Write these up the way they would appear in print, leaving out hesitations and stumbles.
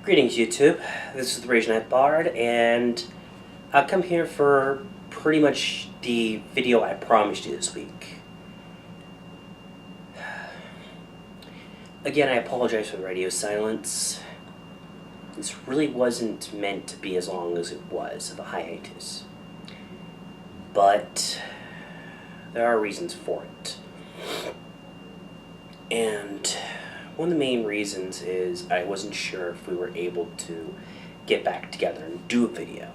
Greetings, YouTube. This is the Rage Night Bard, and I've come here for pretty much the video I promised you this week. Again, I apologize for the radio silence. This really wasn't meant to be as long as it was, the hiatus. But there are reasons for it. And one of the main reasons is I wasn't sure if we were able to get back together and do a video.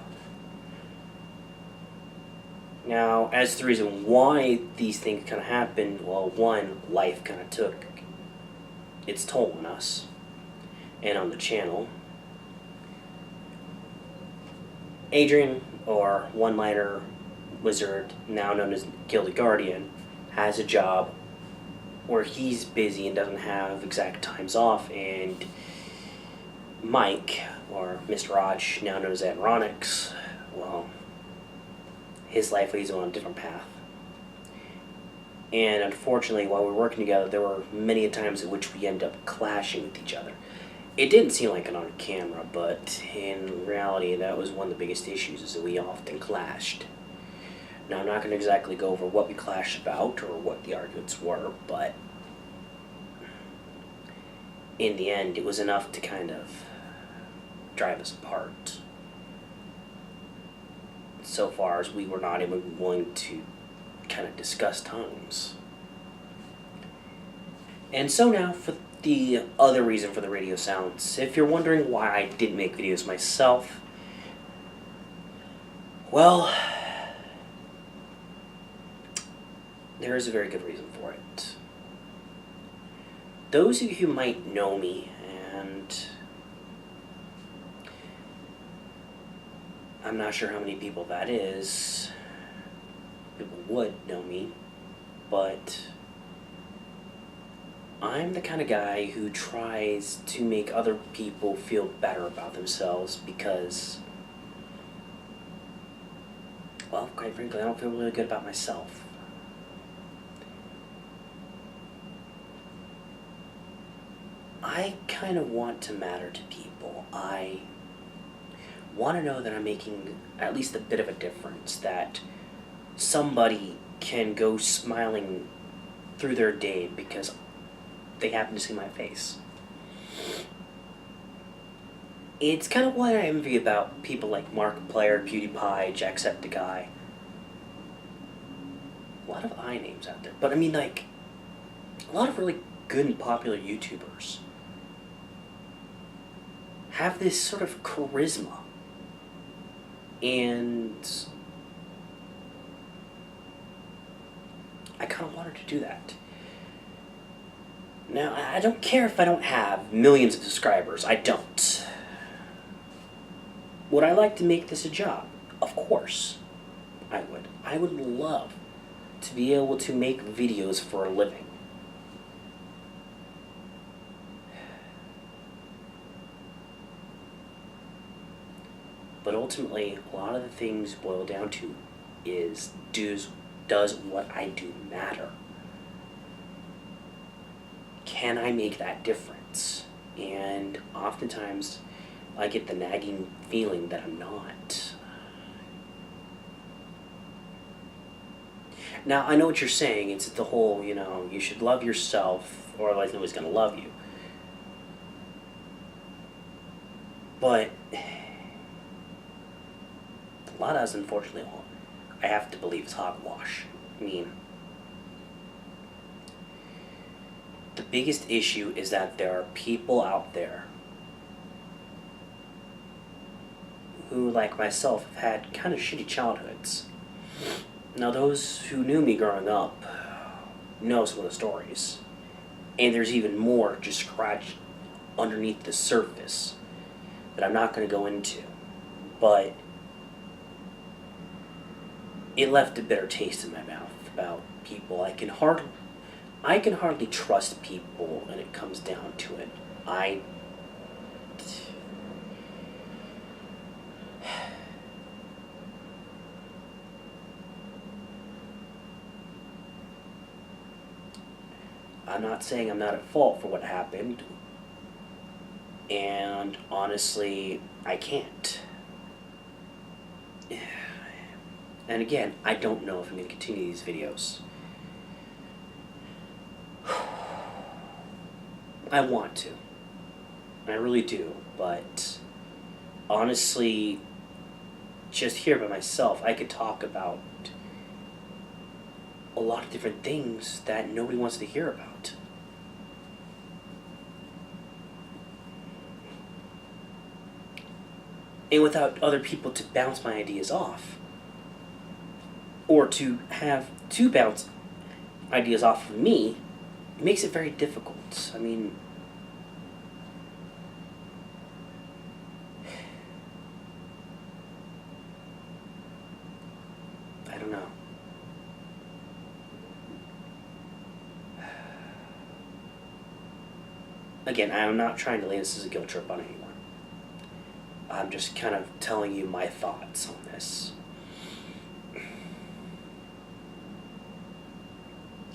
Now, as the reason why these things kind of happened, well, one, life kind of took its toll on us and on the channel. Adrian, or one-liner wizard, now known as Gilded Guardian, has a job where he's busy and doesn't have exact times off, and Mike, or Mr. Raj, now known as Adironics, well, his life leads him on a different path. And unfortunately, while we were working together, there were many times in which we ended up clashing with each other. It didn't seem like it on camera, but in reality, that was one of the biggest issues, is that we often clashed. Now, I'm not going to exactly go over what we clashed about or what the arguments were, but in the end, it was enough to kind of drive us apart. So far as we were not even willing to kind of discuss times. And so now for the other reason for the radio silence. If you're wondering why I didn't make videos myself, well, there is a very good reason for it. Those of you who might know me, and I'm not sure how many people that is, people would know me, but I'm the kind of guy who tries to make other people feel better about themselves because, well, quite frankly, I don't feel really good about myself. I kind of want to matter to people. I want to know that I'm making at least a bit of a difference, that somebody can go smiling through their day because they happen to see my face. It's kind of what I envy about people like Markiplier, PewDiePie, Jacksepticeye. A lot of I names out there, but I mean, like, a lot of really good and popular YouTubers have this sort of charisma, and I kind of wanted to do that. Now, I don't care if I don't have millions of subscribers. I don't. Would I like to make this a job? Of course, I would. I would love to be able to make videos for a living. But ultimately, a lot of the things boil down to is, does what I do matter? Can I make that difference? And oftentimes, I get the nagging feeling that I'm not. Now, I know what you're saying. It's the whole, you should love yourself, or otherwise nobody's going to love you. But a lot of us, unfortunately, I have to believe is hogwash. I mean, the biggest issue is that there are people out there who, like myself, have had kind of shitty childhoods. Now, those who knew me growing up know some of the stories. And there's even more just scratched underneath the surface that I'm not going to go into. But it left a bitter taste in my mouth about people. I can hardly trust people when it comes down to it. I'm not saying I'm not at fault for what happened, And honestly, I can't. And again, I don't know if I'm going to continue these videos. I want to. I really do, but honestly, just here by myself, I could talk about a lot of different things that nobody wants to hear about. And without other people to bounce my ideas off, or to have to bounce ideas off of me, it makes it very difficult. I mean, I don't know. Again, I'm not trying to lay this as a guilt trip on anyone. I'm just kind of telling you my thoughts on this.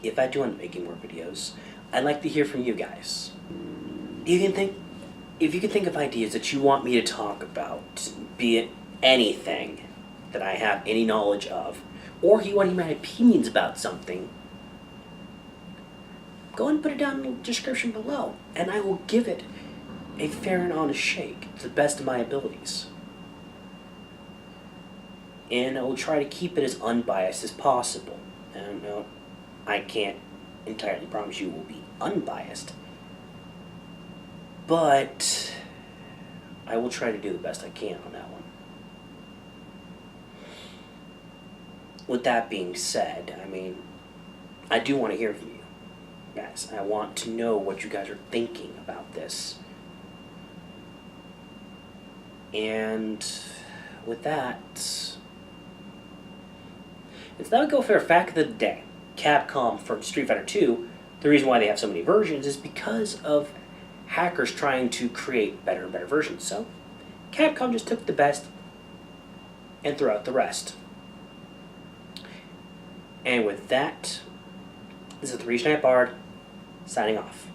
If I do end up making more videos, I'd like to hear from you guys. If you can think of ideas that you want me to talk about, be it anything that I have any knowledge of, or you want my opinions about something, go ahead and put it down in the description below, and I will give it a fair and honest shake to the best of my abilities. And I will try to keep it as unbiased as possible. And no, I can't entirely promise you it will be unbiased, but I will try to do the best I can on that one. With that being said, I mean, I do want to hear from you guys. I want to know what you guys are thinking about this. And with that, it's now go for a fact of the day. Capcom from Street Fighter 2, the reason why they have so many versions is because of hackers trying to create better and better versions. So Capcom just took the best and threw out the rest. And with that, this is the Reach Night Bard signing off.